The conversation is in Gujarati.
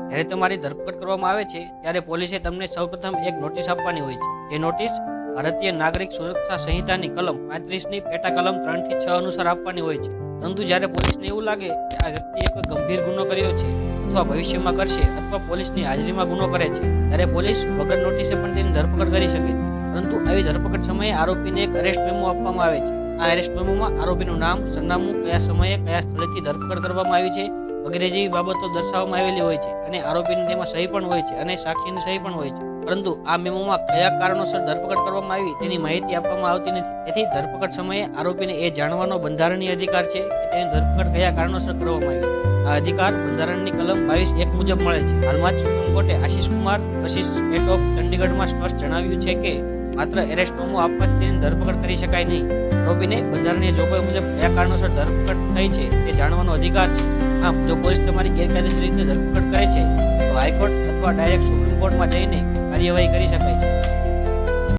જ્યારે તમારી ધરપકડ કરવામાં આવે છે ત્યારે પોલીસે તમને સૌપ્રથમ એક નોટિસ આપવાની હોય છે. જે નોટિસ ભારતીય નાગરિક સુરક્ષા સંહિતાની કલમ 35ની પેટા કલમ 3 થી 6 અનુસાર આપવાની હોય છે. પરંતુ જ્યારે પોલીસને એવું લાગે કે આ વ્યક્તિએ કોઈ ગંભીર ગુનો કર્યો છે અથવા ભવિષ્યમાં કરશે અથવા પોલીસની હાજરીમાં ગુનો કરે છે, ત્યારે પોલીસ વગર નોટિસે પણ તેની ધરપકડ કરી શકે છે. પરંતુ આવી ધરપકડ સમયે આરોપીને એક અરેસ્ટ મેમો આપવામાં આવે છે. આ અરેસ્ટ મેમોમાં આરોપીનું નામ, સરનામું, કયા સમયે કયા સ્થળેથી ધરપકડ કરવામાં આવી છે વગેરે જેવી બાબતો દર્શાવવામાં આવેલી હોય છે અને આરોપીની તેમાં સહી પણ હોય છે અને સાક્ષીની સહી પણ હોય છે. પરંતુ આ મેમોમાં કયા કારણોસર ધરપકડ કરવામાં આવી તેની માહિતી આપવામાં આવતી નથી. તેથી ધરપકડ સમયે આરોપીને એ જાણવાનો બંધારણીય અધિકાર છે કે તેની ધરપકડ કયા કારણોસર કરવામાં આવી. આ અધિકાર બંધારણની કલમ 22(1) મુજબ મળે છે. હાલમાં જ સુપ્રીમ કોર્ટે Ashish Kumar versus state of ચંડીગઢમાં સ્પષ્ટ જણાવ્યું છે કે માત્ર એરેસ્ટ મેમો આપવાથી તેની ધરપકડ કરી શકાય નહીં. આરોપીને બંધારણીય જોગવાઈ મુજબ કયા કારણોસર ધરપકડ થઈ છે તે જાણવાનો અધિકાર છે. આમ જો પોલીસ તમારી ગેરકાયદેસર રીતે ધરપકડ કરે છે તો હાઈકોર્ટ અથવા ડાયરેક્ટ સુપ્રીમ કોર્ટમાં જઈને કાર્યવાહી કરી શકાય છે.